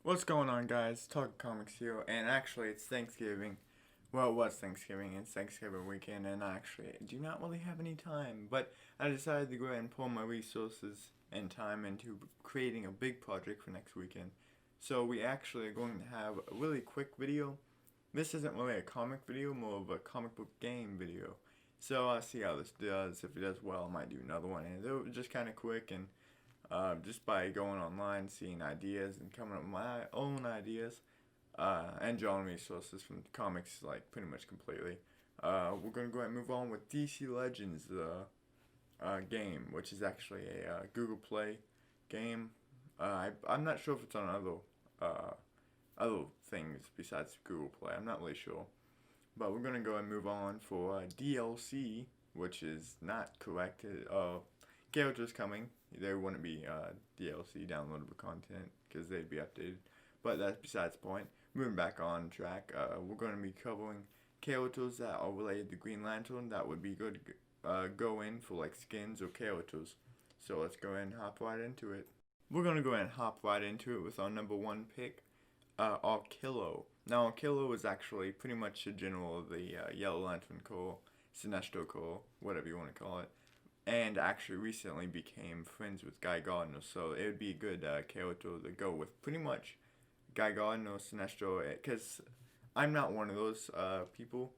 What's going on, guys? Talking Comics here, and actually, it's Thanksgiving. Well, it was Thanksgiving, it's Thanksgiving weekend, and I actually do not really have any time, but I decided to go ahead and pull my resources and time into creating a big project for next weekend. So, we actually are going to have a really quick video. This isn't really a comic video, more of a comic book game video. So, I'll see how this does. If it does well, I might do another one, and they're just kind of quick and just by going online, seeing ideas, and coming up with my own ideas, and drawing resources from comics, like pretty much completely. We're gonna go ahead and move on with DC Legends, the game, which is actually a Google Play game. I'm not sure if it's on other things besides Google Play. I'm not really sure, but we're gonna go ahead and move on for DLC, which is not correct. Characters coming. There wouldn't be DLC downloadable content because they'd be updated. But that's besides the point. Moving back on track, we're going to be covering characters that are related to Green Lantern that would be good to go in for like skins or characters. So let's go ahead and hop right into it. We're going to go ahead and hop right into it with our number one pick, Arkillo. Now, Arkillo is actually pretty much a general of the Yellow Lantern Corps, Sinestro Corps, whatever you want to call it, and actually recently became friends with Guy Gardner, so it would be a good character to go with pretty much Guy Gardner, Sinestro, because I'm not one of those people,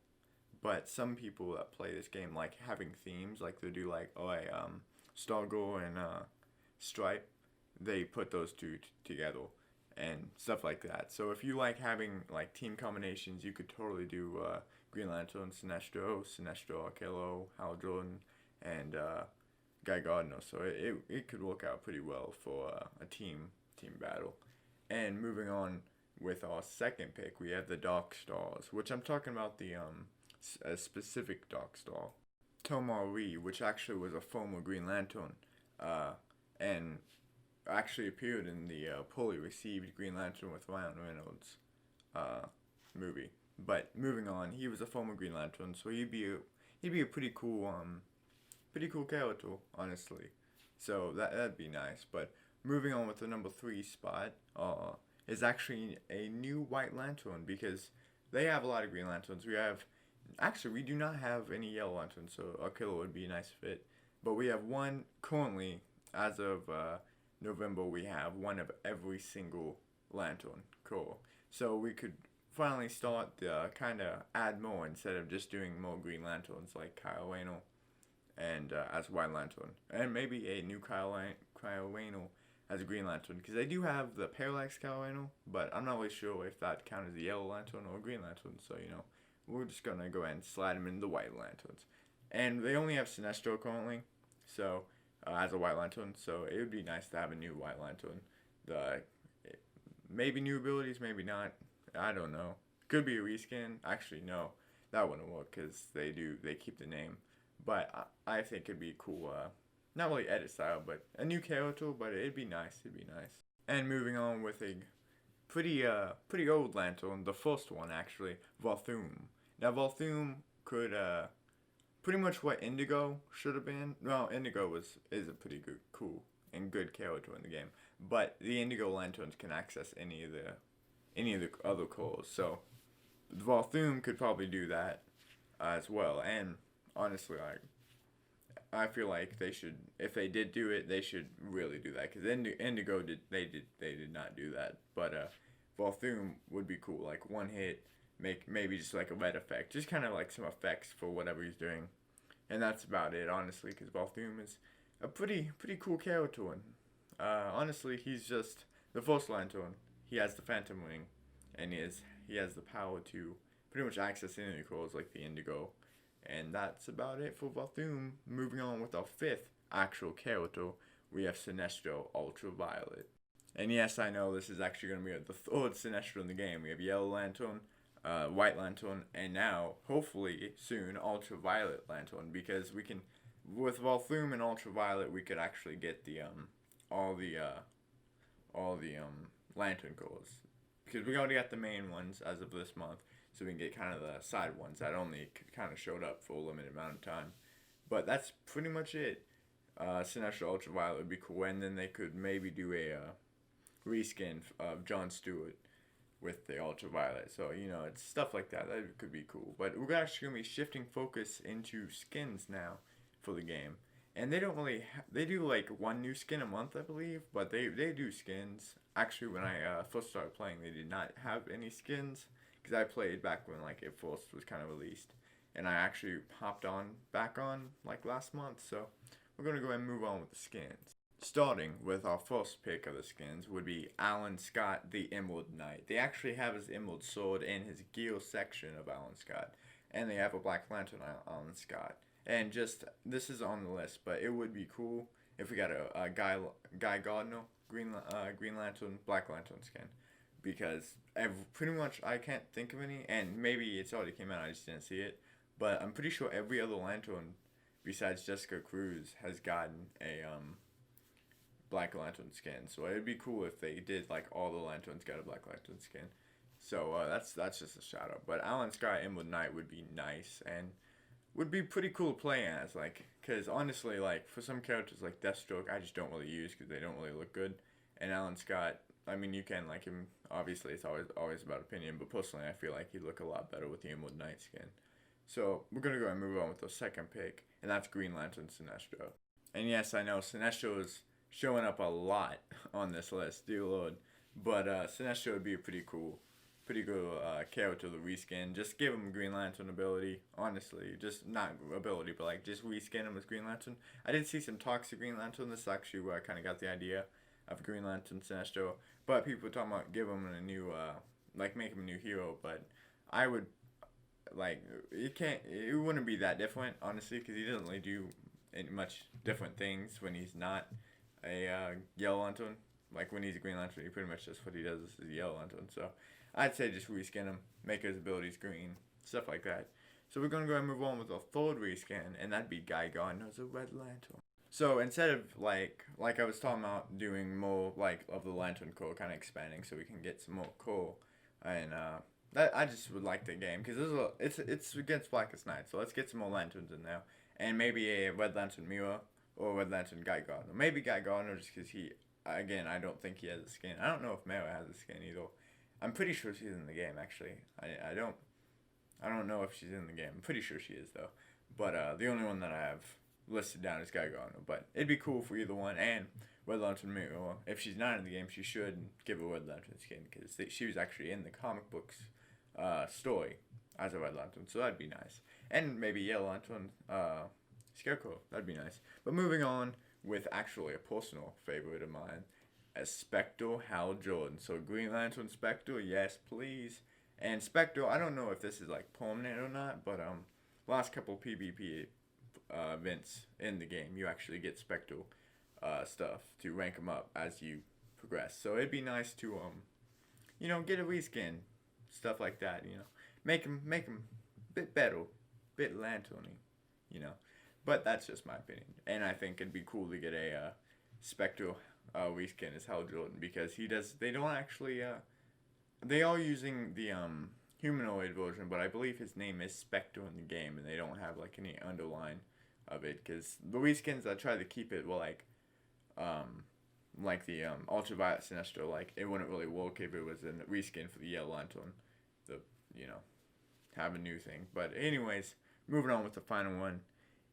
but some people that play this game like having themes, like they do like, Stargirl and Stripe, they put those two together and stuff like that. So if you like having like team combinations, you could totally do Green Lantern, Sinestro, Arkillo, Hal Jordan, and Guy Gardner. So it could work out pretty well for a team battle. And moving on with our second pick, we have the Dark Stars, which I'm talking about the a specific Dark Star, Tomar Lee, which actually was a former Green Lantern, and actually appeared in the poorly received Green Lantern with Ryan Reynolds movie. But moving on, he was a former Green Lantern, so he'd be a pretty cool character, honestly. So that'd be nice. But moving on with the number three spot, is actually a new White Lantern because they have a lot of Green Lanterns. We do not have any Yellow Lanterns, so our killer would be a nice fit. But we have one currently, as of November, we have one of every single Lantern. Cool. So we could finally start to kind of add more instead of just doing more Green Lanterns like Kyle Rayner and as White Lantern, and maybe a new Kyle Rayner as a Green Lantern, because they do have the Parallax Kyle Rayner, but I'm not really sure if that counts as a Yellow Lantern or a Green Lantern. So we're just gonna go ahead and slide them in the White Lanterns, and they only have Sinestro currently, so as a White Lantern. So it would be nice to have a new White Lantern. The maybe new abilities, maybe not. I don't know. Could be a reskin. Actually, no, that wouldn't work because they keep the name. But I think it'd be cool. Not really edit style, but a new character. But it'd be nice. It'd be nice. And moving on with a pretty old lantern, the first one actually, Volthoom. Now Volthoom could pretty much what Indigo should have been. Well, Indigo is a pretty cool and good character in the game, but the Indigo Lanterns can access any of the other cores. So Volthoom could probably do that as well. And honestly, I feel like they should, if they did do it, they should really do that because Indigo did not do that. But Volthoom would be cool, like one hit, make maybe just like a red effect, just kind of like some effects for whatever he's doing, and that's about it, honestly. Because Volthoom is a pretty cool character, and honestly, he's just the first Lantern. He has the Phantom Ring, and he has the power to pretty much access any cores like the Indigo. And that's about it for Volthoom. Moving on with our fifth actual character, we have Sinestro Ultraviolet. And yes, I know this is actually going to be the third Sinestro in the game. We have Yellow Lantern, White Lantern, and now, hopefully soon, Ultraviolet Lantern. Because we can, with Volthoom and Ultraviolet, we could actually get the all the Lantern cores. Because we already got the main ones as of this month, so we can get kind of the side ones that only kind of showed up for a limited amount of time. But that's pretty much it. Sinestro Ultraviolet would be cool, and then they could maybe do a reskin of Jon Stewart with the Ultraviolet. So, it's stuff like that. That could be cool. But we're actually going to be shifting focus into skins now for the game. And they don't really, they do like one new skin a month, I believe, but they do skins. Actually, when I first started playing, they did not have any skins, because I played back when like it first was kind of released. And I actually hopped back on like last month, so we're going to go ahead and move on with the skins. Starting with our first pick of the skins would be Alan Scott, the Emerald Knight. They actually have his Emerald Sword in his gear section of Alan Scott, and they have a Black Lantern on Alan Scott. And just, this is on the list, but it would be cool if we got a Guy Gardner, Green Lantern, Black Lantern skin. Because pretty much I can't think of any, and maybe it's already came out, I just didn't see it. But I'm pretty sure every other Lantern besides Jessica Cruz has gotten a Black Lantern skin. So it'd be cool if they did like all the Lanterns got a Black Lantern skin. So that's just a shout out. But Alan Scott Emerald Knight would be nice and would be pretty cool to play as, like, because honestly, like, for some characters like Deathstroke, I just don't really use because they don't really look good. And Alan Scott, I mean, you can like him. Obviously, it's always about opinion, but personally, I feel like he'd look a lot better with the Emerald Knight skin. So we're gonna go and move on with the second pick, and that's Green Lantern Sinestro. And yes, I know Sinestro is showing up a lot on this list, dear lord. But Sinestro would be a pretty cool character to reskin. Just give him Green Lantern ability, honestly. Just not ability, but like just reskin him as Green Lantern. I did see some talks of Green Lantern. This is actually where I kind of got the idea of Green Lantern Sinestro. But people were talking about give him a new, make him a new hero. But I would, it wouldn't be that different, honestly, because he doesn't really do much different things when he's not a Yellow Lantern. Like when he's a Green Lantern, he pretty much just what he does is a Yellow Lantern. So I'd say just reskin him, make his abilities green, stuff like that. So we're gonna go and move on with a third reskin, and that'd be Guy Gardner's a Red Lantern. So instead of like I was talking about doing more like of the Lantern Corps, kind of expanding so we can get some more Corps, and that I just would like the game because it's against Blackest Night, so let's get some more Lanterns in there, and maybe a Red Lantern Mira or Red Lantern Guy Gardner. Maybe Guy Gardner just because I don't think he has a skin. I don't know if Mira has a skin either. I'm pretty sure she's in the game actually. I don't know if she's in the game. I'm pretty sure she is though. But the only one that I have listed down is Guy Gardner. But it'd be cool for either one. And Red Lantern Mira, if she's not in the game, she should give a Red Lantern skin because she was actually in the comic books story as a Red Lantern. So that'd be nice. And maybe Yellow Lantern Scarecrow. That'd be nice. But moving on with actually a personal favorite of mine, as Spectral Hal Jordan. So Green Lantern Spectral, yes please. And Spectral, I don't know if this is like permanent or not, but last couple PvP events in the game, you actually get Spectral stuff to rank them up as you progress. So it'd be nice to get a reskin, stuff like that. Make them a bit better, bit lanterny, But that's just my opinion, and I think it'd be cool to get a Spectral reskin as Hal Jordan because they don't actually they are using the humanoid version, but I believe his name is Spectre in the game, and they don't have like any underline of it because the reskins I try to keep it like the Ultraviolet Sinestro, like it wouldn't really work if it was a reskin for the Yellow Lantern, have a new thing. But anyways, moving on with the final one,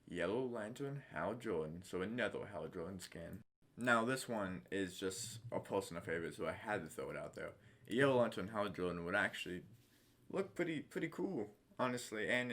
Yellow Lantern Hal Jordan. So another Hal Jordan skin. Now this one is just a personal favorite, so I had to throw it out there. Yellow Lantern Hal Jordan would actually look pretty cool, honestly, and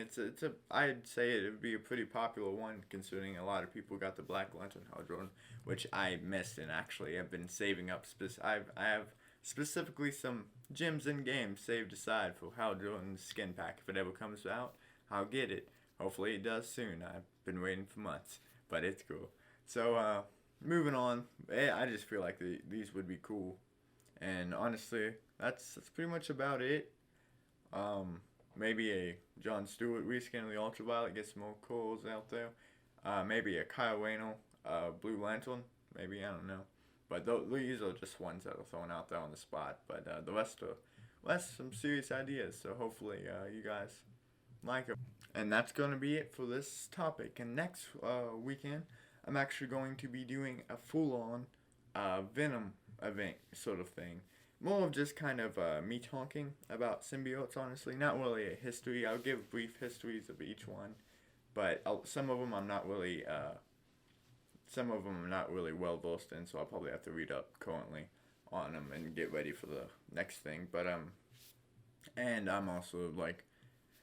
I'd say it would be a pretty popular one considering a lot of people got the Black Lantern Hal Jordan, which I missed, and actually I've been saving up. I have specifically some gems in game saved aside for Hal Jordan's skin pack. If it ever comes out, I'll get it. Hopefully it does soon. I've been waiting for months, but it's cool. So moving on, I just feel like these would be cool, and honestly, that's pretty much about it. Maybe a Jon Stewart reskin of the Ultraviolet, get some more cores out there. Maybe a Kyle Rayner Blue Lantern, maybe, I don't know. But these are just ones that are thrown out there on the spot. But the rest are some serious ideas, so hopefully you guys like them. And that's going to be it for this topic. And next weekend, I'm actually going to be doing a full-on Venom event sort of thing. More of just kind of me talking about symbiotes, honestly. Not really a history. I'll give brief histories of each one, but some of them I'm not really well versed in, so I'll probably have to read up currently on them and get ready for the next thing. But and I'm also like,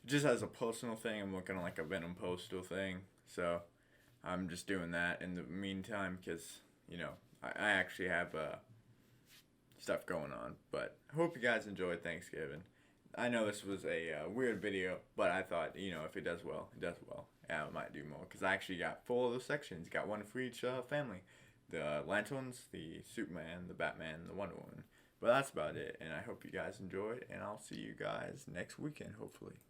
just as a personal thing, I'm working on like a Venom postal thing, so I'm just doing that in the meantime because I actually have stuff going on. But I hope you guys enjoyed Thanksgiving. I know this was a weird video, but I thought, if it does well, it does well. Yeah, I might do more because I actually got 4 of those sections. Got one for each family: the Lanterns, the Superman, the Batman, the Wonder Woman. But that's about it, and I hope you guys enjoyed, and I'll see you guys next weekend, hopefully.